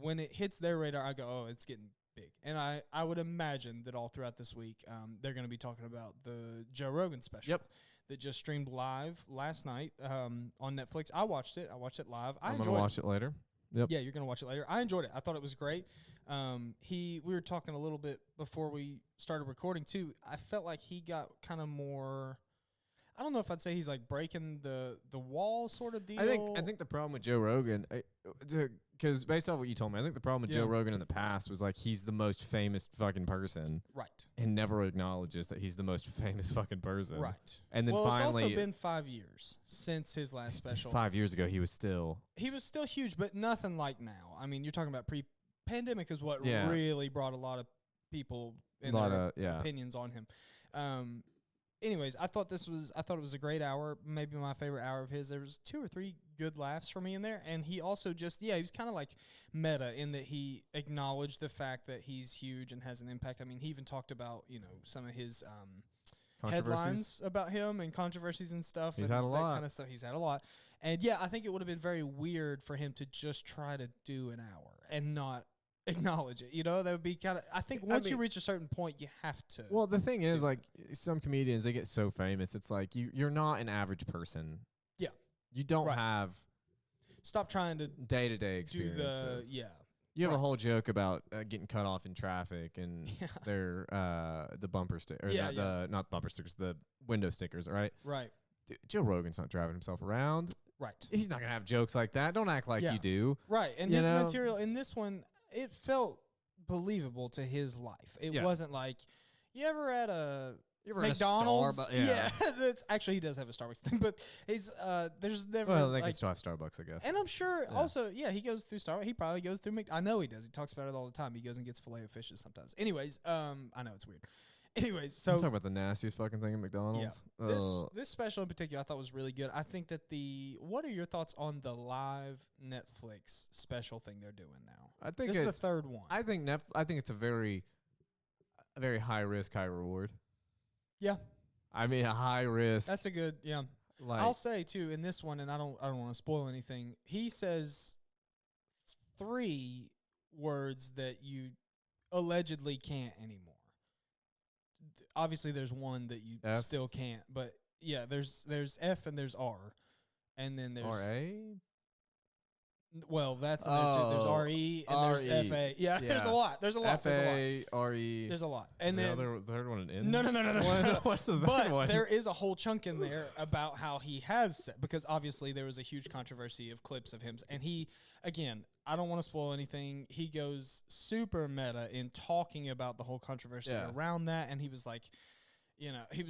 when it hits their radar, I go, oh, it's getting big. And I would imagine that all throughout this week, they're going to be talking about the Joe Rogan special that just streamed live last night on Netflix. I watched it. I watched it live. I'm going to watch it later. Yep. Yeah, you're going to watch it later. I enjoyed it. I thought it was great. We were talking a little bit before we started recording too. I felt like he got kind of more, I don't know if I'd say he's breaking the wall sort of deal. I think the problem with Joe Rogan, because based off what you told me, I think the problem with Joe Rogan in the past was he's the most famous fucking person, right? And never acknowledges that he's the most famous fucking person, right? And then finally, it's also been 5 years since his last special. 5 years ago, he was still huge, but nothing like now. I mean, you're talking about pre-pandemic is what really brought a lot of people and their opinions on him. Anyways, I thought it was a great hour, maybe my favorite hour of his. There was 2 or 3 good laughs for me in there, and he also he was kind of meta in that he acknowledged the fact that he's huge and has an impact. I mean, he even talked about some of his headlines about him and controversies and stuff. He's had a lot. That kind of stuff. He's had a lot, and I think it would have been very weird for him to just try to do an hour and not acknowledge it. That would be kind of, I think once you reach a certain point, you have to. Well, the thing is, some comedians, they get so famous, it's you're not an average person. Yeah. You don't have. Stop trying to day-to-day experiences. You have a whole joke about getting cut off in traffic and their the bumper sticker, not bumper stickers, the window stickers, right? Right. Dude, Joe Rogan's not driving himself around. Right. He's not gonna have jokes like that. Don't act like you do. Right. And his material in this one, it felt believable to his life. It wasn't you ever at a ever heard of McDonald's. Starbucks? Yeah. That's actually he does have a Starbucks thing, but he's there's never. Well, they like, can still have Starbucks, I guess. and I'm sure Yeah. also, he goes through Starbucks. He probably goes through I know he does. He talks about it all the time. He goes and gets filet of fishes sometimes. Anyways, I know it's weird. Anyways, so I'm talking about the nastiest fucking thing at McDonald's. this special in particular I thought was really good. I think that what are your thoughts on the live Netflix special thing they're doing now? I think This is the it's third one. I think it's a very high risk, high reward. Yeah. I mean, a high risk. That's a good, like, I'll say too in this one, and I don't want to spoil anything. He says 3 words that you allegedly can't anymore. Obviously, there's one that you F? still can't, but yeah, there's F and there's R, and then there's R-A? Well, that's in there too. There's R-E and there's R-E. F-A. Yeah, there's a Yeah. lot. There's a lot. There's a lot. F-A-R-E. There's a lot. And the then third one an N? No. What's the third But one? there is a whole chunk in there about how he has said, because obviously there was a huge controversy of clips of him. And he, again, I don't want to spoil anything. He goes super meta in talking about the whole controversy around that. And he was like, he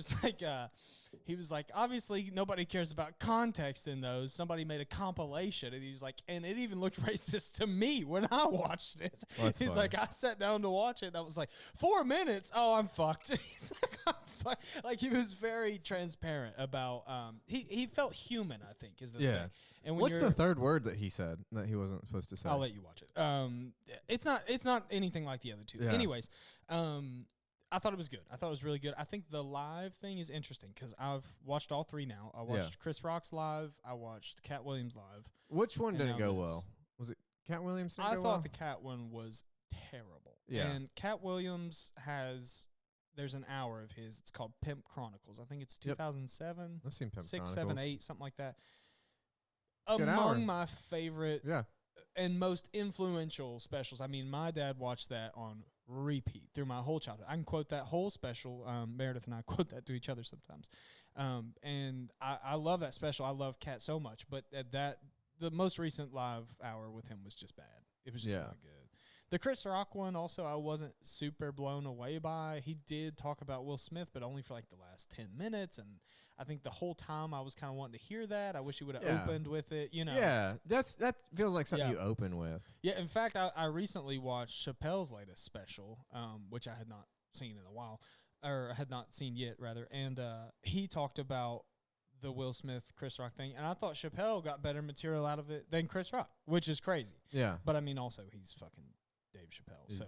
was like, obviously nobody cares about context in those. Somebody made a compilation, and he was like, and it even looked racist to me when I watched it. Well, He's funny. like, I sat down to watch it, and I was like, 4 minutes? Oh, I'm fucked. He's like, I'm fucked. Like, he was very transparent about, he felt human, I think, is the thing. And when What's the third word that he said that he wasn't supposed to say? I'll let you watch it. It's not anything like the other two. Yeah. Anyways, I thought it was good. I thought it was really good. I think the live thing is interesting because I've watched all 3 now. I watched Chris Rock's live. I watched Cat Williams live. Which one And didn't now go this. well? Was it Cat Williams? I thought the Cat one was terrible. Yeah. And Cat Williams there's an hour of his. It's called Pimp Chronicles. I think it's 2007, I've seen Pimp 6, Chronicles. 7, 8, something like that. a good hour. Among my favorite Yeah. and most influential specials. I mean, my dad watched that on repeat through my whole childhood. I can quote that whole special. Meredith and I quote that to each other sometimes. And I love that special. I love Cat so much. But the most recent live hour with him was just bad. It was just not good. The Chris Rock one also I wasn't super blown away by. He did talk about Will Smith, but only for like the last 10 minutes. And I think the whole time I was kind of wanting to hear that. I wish he would have opened with it, Yeah, that feels like something you open with. Yeah, in fact, I recently watched Chappelle's latest special, which I had not seen in a while, or had not seen yet, rather. And he talked about the Will Smith, Chris Rock thing. And I thought Chappelle got better material out of it than Chris Rock, which is crazy. Yeah. But, I mean, also, he's fucking Dave Chappelle. So,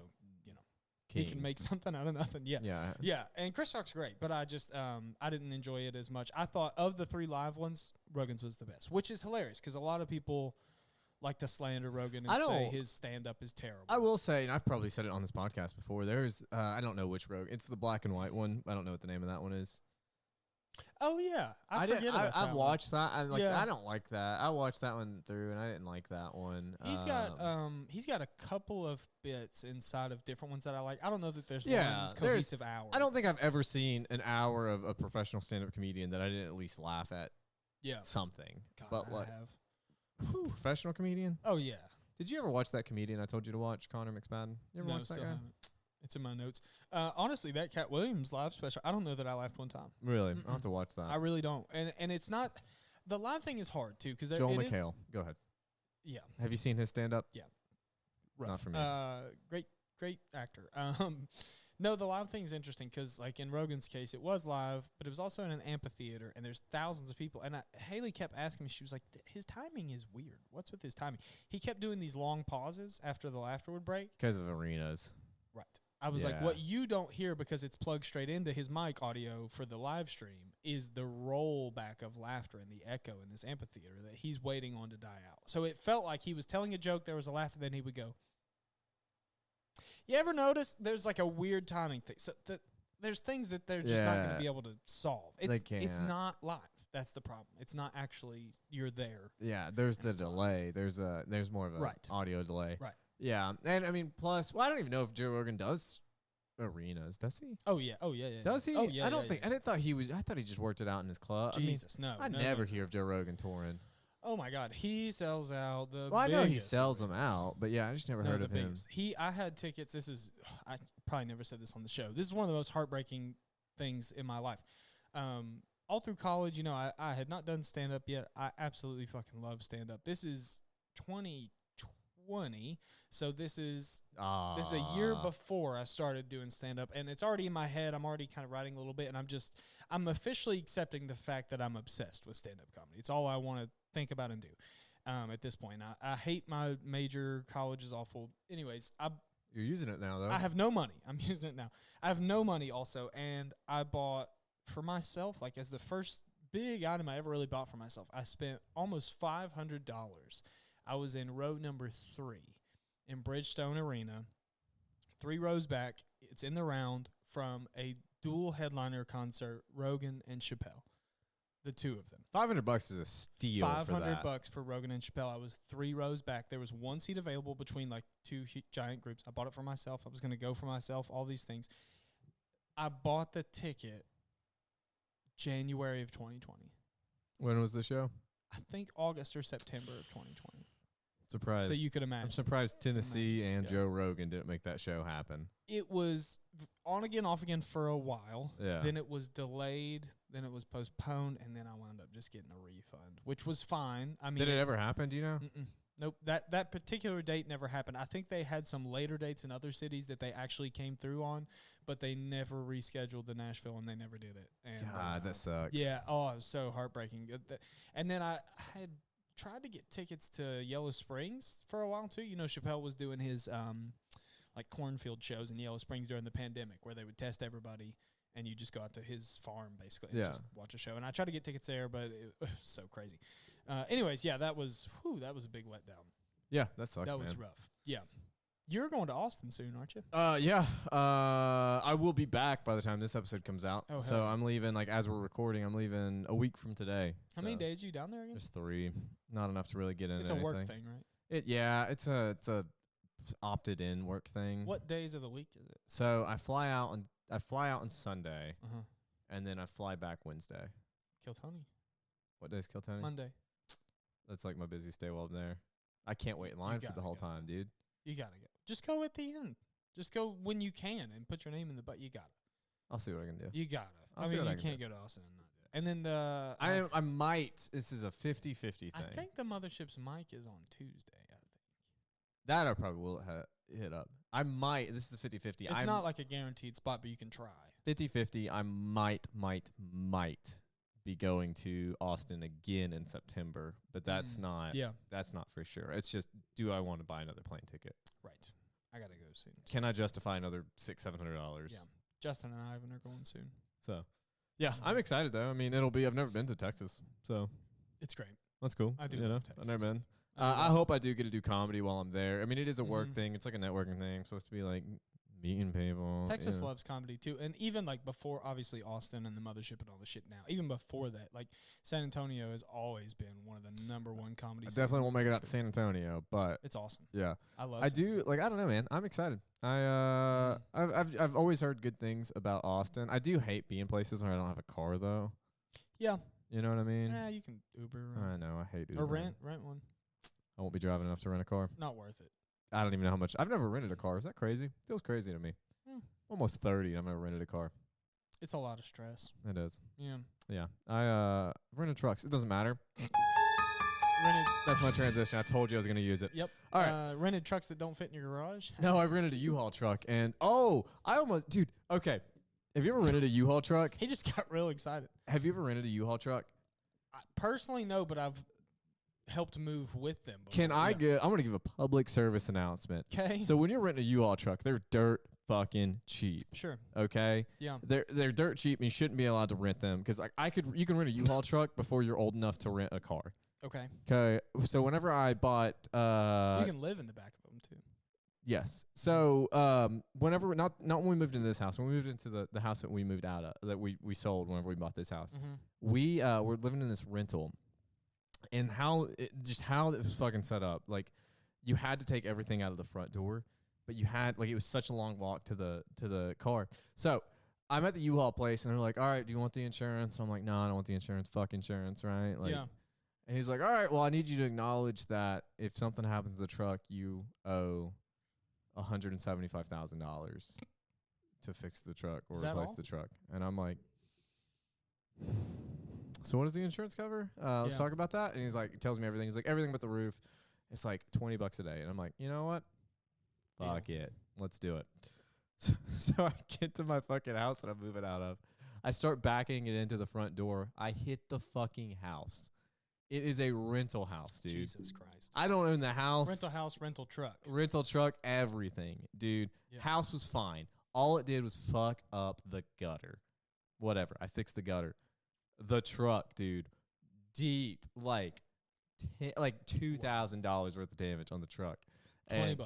King. he can make something out of nothing. Yeah. Yeah. Yeah, and Chris Rock's great, but I just I didn't enjoy it as much. I thought of the 3 live ones, Rogan's was the best, which is hilarious because a lot of people like to slander Rogan and say his stand-up is terrible. I will say, and I've probably said it on this podcast before, there's, I don't know which Rogan. It's the black and white one. I don't know what the name of that one is. Oh, yeah. I forget about that I've one. watched that. Yeah. I don't like that. I watched that one through, and I didn't like that one. He's got a couple of bits inside of different ones that I like. I don't know that there's Yeah, one cohesive hour. I don't think I've ever seen an hour of a professional stand-up comedian that I didn't at least laugh at something. God, but I like, have. professional comedian? Oh, yeah. Did you ever watch that comedian I told you to watch, Connor McSpadden? You ever No, watch that still guy? haven't. It's in my notes. Honestly, that Cat Williams live special, I don't know that I laughed one time. Really? I'll have to watch that. I really don't. And it's not – the live thing is hard, too. Because Joel McHale. Go ahead. Yeah. Have you seen his stand-up? Yeah. Not for me. Great actor. No, the live thing is interesting because, like, in Rogan's case, it was live, but it was also in an amphitheater, and there's thousands of people. And Haley kept asking me, she was like, his timing is weird. What's with his timing? He kept doing these long pauses after the laughter would break. Because of arenas. Right. I was like, what you don't hear because it's plugged straight into his mic audio for the live stream is the rollback of laughter and the echo in this amphitheater that he's waiting on to die out. So it felt like he was telling a joke, there was a laugh, and then he would go. You ever notice there's like a weird timing thing? So there's things that they're just not going to be able to solve. It's not live. That's the problem. It's not actually you're there. Yeah, there's the delay. Live. There's more of a audio delay. Right. Yeah, and I mean, plus, I don't even know if Joe Rogan does arenas. Does he? Oh yeah. Does he? Oh yeah. I don't think. I thought he was. I thought he just worked it out in his club. Jesus, I never hear of Joe Rogan touring. Oh my God, he sells out the. Well, I know he sells them out, but yeah, I just never heard of him. I had tickets. I probably never said this on the show. This is one of the most heartbreaking things in my life. All through college, you know, I had not done stand up yet. I absolutely fucking love stand up. This is 2020, so this is a year before I started doing stand up, and it's already in my head. I'm already kind of writing a little bit, and I'm officially accepting the fact that I'm obsessed with stand up comedy. It's all I want to think about and do. At this point, I hate my major. College is awful. Anyways, You're using it now, though. I have no money. I'm using it now. I have no money also, and I bought for myself, like as the first big item I ever really bought for myself, I spent almost $500. I was in row number 3 in Bridgestone Arena, 3 rows back. It's in the round from a dual headliner concert, Rogan and Chappelle, the two of them. $500 is a steal. $500 for Rogan and Chappelle. I was 3 rows back. There was 1 seat available between like 2 giant groups. I bought it for myself. I was going to go for myself, all these things. I bought the ticket January of 2020. When was the show? I think August or September of 2020. Surprised. So you could imagine. I'm surprised Tennessee and Joe Rogan didn't make that show happen. It was on again, off again for a while. Yeah. Then it was delayed. Then it was postponed. And then I wound up just getting a refund, which was fine. I mean, did it ever happen? Do you know? Nope. That particular date never happened. I think they had some later dates in other cities that they actually came through on, but they never rescheduled the Nashville, and they never did it. And God, that sucks. Yeah. Oh, it was so heartbreaking. And then I had tried to get tickets to Yellow Springs for a while too. You know, Chappelle was doing his like cornfield shows in Yellow Springs during the pandemic, where they would test everybody, and you just go out to his farm basically and just watch a show. And I tried to get tickets there, but it was so crazy. Anyways, yeah, that was a big letdown. Yeah, that sucks. That was rough. Yeah. You're going to Austin soon, aren't you? Yeah. I will be back by the time this episode comes out. Oh, so I'm leaving, like, as we're recording, I'm leaving a week from today. How many days are you down there again? Just 3. Not enough to really get into It's a anything. work thing, right? It's a opted in work thing. What days of the week is it? So I fly out on Sunday, and then I fly back Wednesday. Kill Tony. What day is Kill Tony? Monday. That's like my busiest day while I'm there. I can't wait in line for the whole time, dude. You gotta go. Just go at the end. Just go when you can and put your name in the butt. You gotta. I'll see what I can do. You gotta. I mean, you can't go to Austin and not do it. And then I might. This is a 50-50 thing. I think the Mothership's mic is on Tuesday. I think that I probably will hit up. I might. This is a 50-50. It's not like a guaranteed spot, but you can try. 50-50. I might be going to Austin again in September, but that's not. Yeah, that's not for sure. It's just, do I want to buy another plane ticket? Right. I gotta go soon. Can I justify another $600-700? Yeah. Justin and Ivan are going soon. So, yeah, I'm excited though. I mean, it'll be. I've never been to Texas, so it's great. That's cool. I do love Texas. I've never been. I hope I do get to do comedy while I'm there. I mean, it is a work thing. It's like a networking thing. I'm supposed to be like meeting people. Texas loves comedy too, and even like before, obviously Austin and the Mothership and all the shit now. Even before that, like San Antonio has always been one of the #1 comedy. I definitely won't make it out to San Antonio, but it's awesome. Yeah, I love. I do like. I don't know, man. I'm excited. I've always heard good things about Austin. I do hate being places where I don't have a car though. Yeah, you know what I mean. Yeah, you can Uber. I know. I hate Uber. Or rent one. I won't be driving enough to rent a car. Not worth it. I don't even know how much. I've never rented a car. Is that crazy? Feels crazy to me. Almost 30. I've never rented a car. It's a lot of stress. It is. Yeah. Yeah. I rented trucks. It doesn't matter. Rented. That's my transition. I told you I was going to use it. Yep. All right. Rented trucks that don't fit in your garage. No, I rented a U-Haul truck, and dude. Okay. Have you ever rented a U-Haul truck? He just got real excited. Have you ever rented a U-Haul truck? Personally, no, but I've helped move with them before. I'm going to give a public service announcement. Okay. So when you're renting a U-Haul truck, they're dirt fucking cheap. Sure. Okay. Yeah. They're dirt cheap, and you shouldn't be allowed to rent them because you can rent a U-Haul truck before you're old enough to rent a car. Okay. Okay. So whenever I bought, you can live in the back of them too. Yes. So whenever not when we moved into this house, when we moved into the house that we moved out of, that we sold whenever we bought this house, we were living in this rental, and how it was fucking set up, like you had to take everything out of the front door, but you had it was such a long walk to the car. So I'm at the U-Haul place, and they're like, "All right, do you want the insurance?" And I'm like, "No, I don't want the insurance. Fuck insurance, right?" Like, yeah. And he's like, "All right, well, I need you to acknowledge that if something happens to the truck, you owe $175,000 to fix the truck or Is that replace all? the truck. And I'm like, so what does the insurance cover? Let's Yeah. talk about that. And he's like, tells me everything. He's like, everything but the roof. It's like $20 a day. And I'm like, you know what? Deal. Fuck it. Let's do it. So I get to my fucking house that I'm moving out of. I start backing it into the front door. I hit the fucking house. It is a rental house, dude. Jesus Christ. I don't own the house. Rental house, rental truck. Rental truck, everything. Dude, Yeah. house was fine. All it did was fuck up the gutter. Whatever. I fixed the gutter. The truck, dude, deep, like $2,000 worth of damage on the truck. $20.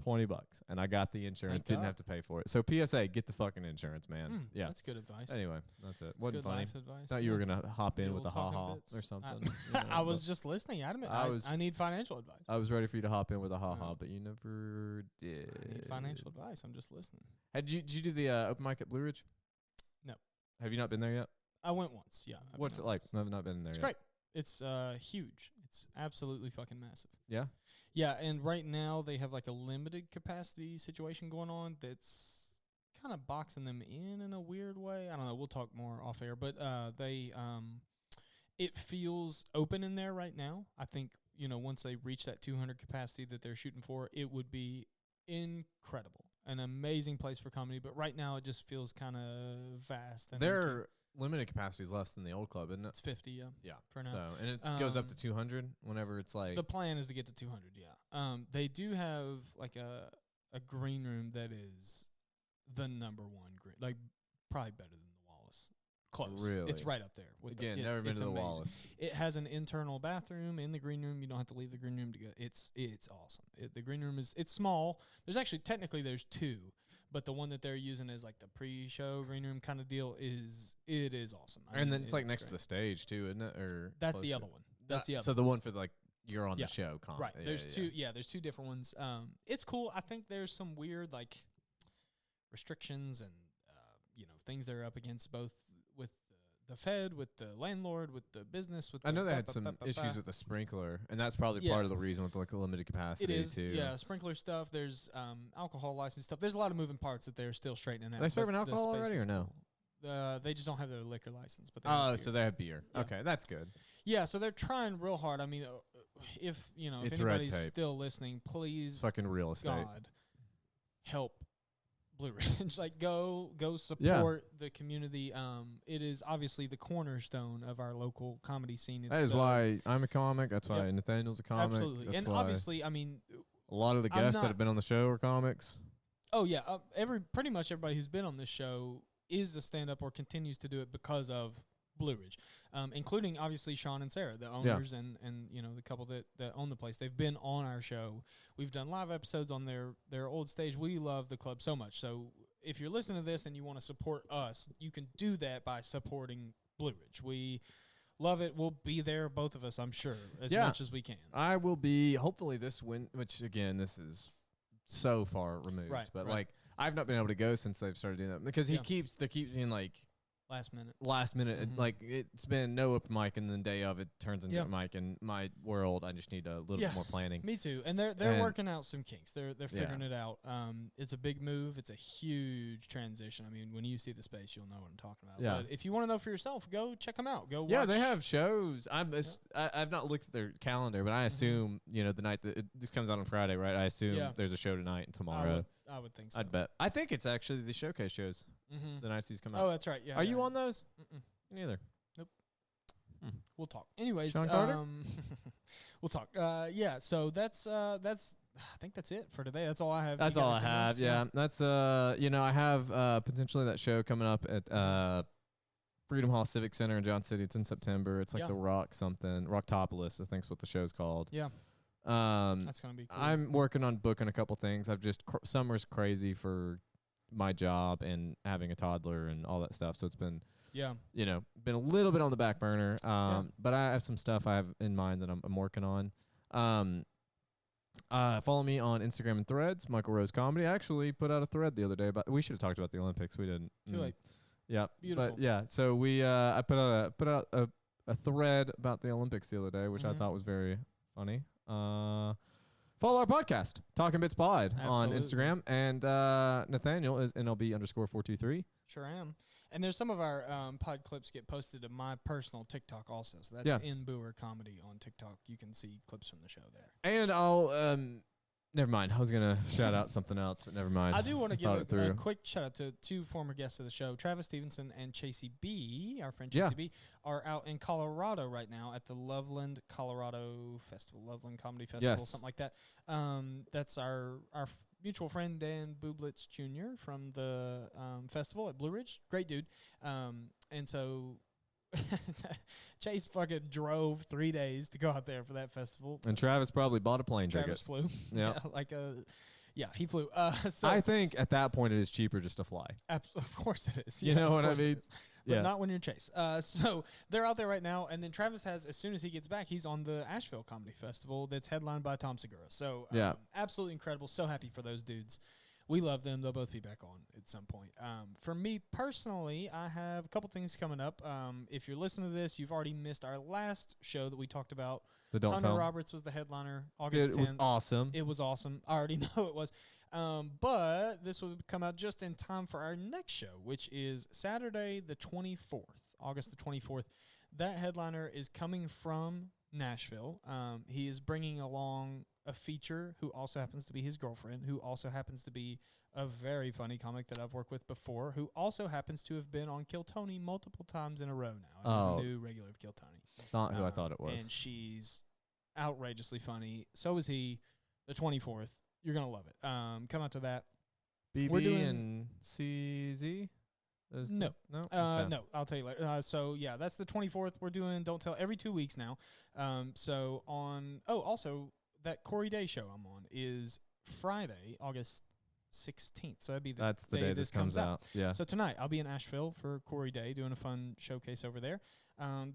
$20, and I got the insurance. Thank Didn't God. have to pay for it. So PSA, get the fucking insurance, man. Yeah. That's good advice. Anyway, that's it. That's Wasn't good funny. life advice. Thought you were gonna hop in The with a old talking ha-ha bits. or something. I was just listening. I need financial advice. I was ready for you to hop in with a ha-ha, Yeah. but you never did. I need financial advice. I'm just listening. Did you do the open mic at Blue Ridge? No. Have you not been there yet? I went once. Yeah. I've What's been it like? once. I've not been there It's yet. great. It's huge. It's absolutely fucking massive. Yeah? Yeah, and right now they have like a limited capacity situation going on that's kind of boxing them in a weird way. I don't know. We'll talk more off air, but it feels open in there right now. I think, once they reach that 200 capacity that they're shooting for, it would be incredible. An amazing place for comedy, but right now it just feels kind of vast. And empty. Their limited capacity is less than the old club, isn't it? It's 50, yeah. Yeah. For now. So, and it goes up to 200 whenever it's like... The plan is to get to 200, yeah. They do have like a green room that is the number one green, like probably better than the Wallace. Close. Really? It's right up there. With Again, the, never been it's to the amazing. Wallace. It has an internal bathroom in the green room. You don't have to leave the green room to go. It's awesome. The green room it's small. Technically there's two, but the one that they're using is like the pre-show green room kind of deal is awesome. And then it's like next great. to the stage too, isn't it? Or That's close the to other it? one. That's the other. So the one for like you're on Yeah. the show, Right. Yeah, There's yeah. two. Yeah. There's two different ones. It's cool. I think there's some weird like restrictions and things they're up against both with the Fed, with the landlord, with the business. With I know the they had some issues with the sprinkler, and that's probably Yeah. part of the reason with like the limited capacity It is. too. Yeah. Sprinkler stuff. There's alcohol license stuff. There's a lot of moving parts that they're still straightening out. They serving but the alcohol space already is or no? cool. They just don't have their liquor license. But they have Oh, beer. so they have beer. Yeah. Okay, that's good. Yeah, so they're trying real hard. I mean, if It's red anybody's tape. still listening, please, Fucking real estate. God, help Blue Ridge. Like, go support the community. It is obviously the cornerstone of our local comedy scene. It's That is the- why I'm a comic. That's why Yep. Nathaniel's a comic. absolutely, That's and why obviously, I mean, a lot of the I'm guests not- that have been on the show are comics. oh yeah, pretty much everybody who's been on this show is a stand-up or continues to do it because of Blue Ridge, including obviously Sean and Sarah, the owners, and the couple that own the place. They've been on our show. We've done live episodes on their old stage. We love the club so much. So if you're listening to this and you want to support us, you can do that by supporting Blue Ridge. We love it. We'll be there, both of us, I'm sure, as Yeah. much as we can. I will be hopefully this which again, this is so far removed. Right, But right. like I've not been able to go since they've started doing that because they keep being like Last minute. last minute. Mhm. Like it's been no open mic, and then the day of it turns into Yeah. a mic. In my world, I just need a little Yeah. bit more planning. Me too. And they're And- working out some kinks. They're figuring it out. It's a big move. It's a huge transition. I mean, when you see the space, you'll know what I'm talking about. Yeah. But if you want to know for yourself, go check them out. Go Yeah, watch. they have shows. I've not looked at their calendar, but I assume the night that this comes out on Friday, right? I assume Yeah. there's a show tonight and tomorrow. I would think so. I'd bet. I think it's actually the showcase shows. Mm-hmm. The nights these come out. Oh, that's right. Yeah. Are you yeah. on those? Mm-mm. Neither. We'll talk. Anyways, Sean Carter? we'll talk. Yeah. So that's. I think that's it for today. That's all I have. That's You got all I anything have. else? Yeah. That's I have potentially that show coming up at Freedom Hall Civic Center in John City. It's in September. It's like Yeah. the Rocktopolis, I think is what the show's called. Yeah. Um That's gonna be cool. I'm working on booking a couple things. I've just summer's crazy for my job and having a toddler and all that stuff. So it's been yeah. been a little bit on the back burner. But I have some stuff I have in mind that I'm working on. Follow me on Instagram and Threads, Michael Rose Comedy. I actually put out a thread the other day, but we should have talked about the Olympics. We didn't. Too late. Yeah. Beautiful. But yeah, so we I put out a thread about the Olympics the other day, which I Mhm. thought was very funny. Follow our podcast, Talkin' Bits Pod, on Absolutely. Instagram. And Nathaniel is NLB_423. Sure am. And there's some of our pod clips get posted to my personal TikTok also. So that's in Booher Comedy on TikTok. You can see clips from the show there. And I'll never mind. I was gonna shout out something else, but never mind. I do want to give a a quick shout out to two former guests of the show. Travis Stevenson and Chasey B, our friend Chasey B, are out in Colorado right now at the Loveland, Colorado Festival, Loveland Comedy Festival, something like that. That's our mutual friend Dan Bublitz Jr. from the festival at Blue Ridge. Great dude. And so Chase fucking drove 3 days to go out there for that festival. And Travis probably bought a plane Travis ticket. flew. Yeah, he flew. So I think at that point it is cheaper just to fly. Of course it is. You know what I mean? But not when you're Chase. So they're out there right now, and then Travis has, as soon as he gets back, he's on the Asheville Comedy Festival that's headlined by Tom Segura. So absolutely incredible. So happy for those dudes. We love them. They'll both be back on at some point. For me personally, I have a couple things coming up. If you're listening to this, you've already missed our last show that we talked about. The Don't Hunter Tell. Roberts was the headliner. August 10th. It was awesome. It was awesome. I already know it was. But this will come out just in time for our next show, which is Saturday the 24th, August the 24th. That headliner is coming from Nashville. He is bringing along a feature who also happens to be his girlfriend, who also happens to be a very funny comic that I've worked with before, who also happens to have been on Kill Tony multiple times in a row now. And he's a new regular of Kill Tony. Not who I thought it was. And she's outrageously funny. So is he. The 24th. You're going to love it. Come out to that. BB and CZ? No. No? Okay. No, I'll tell you later. So, yeah, that's the 24th. We're doing Don't Tell every 2 weeks now. So, also, that Corey Day show I'm on is Friday, August 16th. So, that'd be that's the day this comes out. Yeah. So, tonight, I'll be in Asheville for Corey Day doing a fun showcase over there.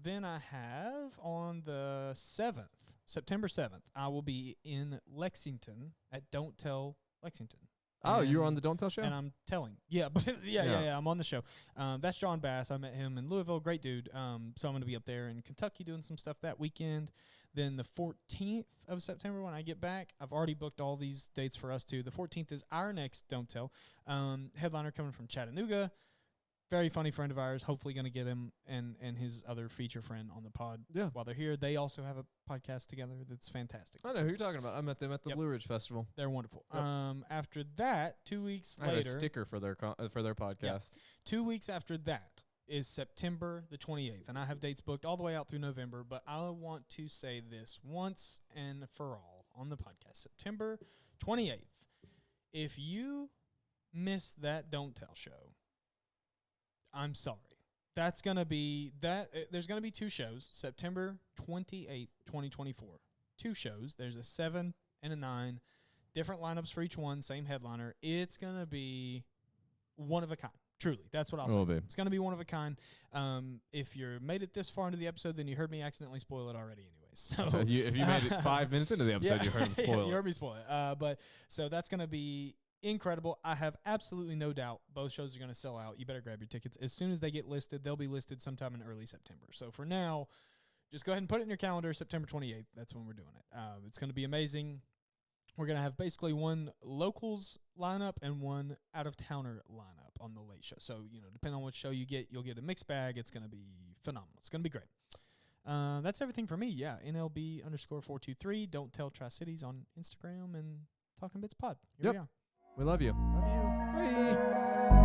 Then I have on the 7th, September 7th, I will be in Lexington at Don't Tell Lexington. Oh, you were on the Don't Tell show? And I'm telling. Yeah, but yeah, I'm on the show. That's John Bass. I met him in Louisville. Great dude. So I'm going to be up there in Kentucky doing some stuff that weekend. Then the 14th of September when I get back, I've already booked all these dates for us too. The 14th is our next Don't Tell. Headliner coming from Chattanooga. Very funny friend of ours. Hopefully going to get him and his other feature friend on the pod while they're here. They also have a podcast together that's fantastic. I know who you're talking about. I met them at the Blue Ridge Festival. They're wonderful. Yep. After that, 2 weeks later. I have a sticker for their podcast. Yep. 2 weeks after that is September the 28th. And I have dates booked all the way out through November. But I want to say this once and for all on the podcast. September 28th. If you miss that Don't Tell show, I'm sorry. That's going to be that. There's going to be 2 shows, September 28th, 2024. 2 shows. There's a 7 and a 9. Different lineups for each one, same headliner. It's going to be one of a kind. Truly. That's what I'll say. It's going to be one of a kind. If you made it this far into the episode, then you heard me accidentally spoil it already anyways. So if you made it 5 minutes into the episode, you heard me spoil it. You heard me spoil it. But so that's going to be incredible. I have absolutely no doubt both shows are going to sell out. You better grab your tickets. As soon as they get listed, they'll be listed sometime in early September. So for now, just go ahead and put it in your calendar, September 28th. That's when we're doing it. It's going to be amazing. We're going to have basically one locals lineup and one out-of-towner lineup on the late show. So, depending on what show you get, you'll get a mixed bag. It's going to be phenomenal. It's going to be great. That's everything for me. Yeah, NLB_423. Don't Tell Tri-Cities on Instagram and Talkin' Bits Pod. Here we are. We love you. Love you. Bye.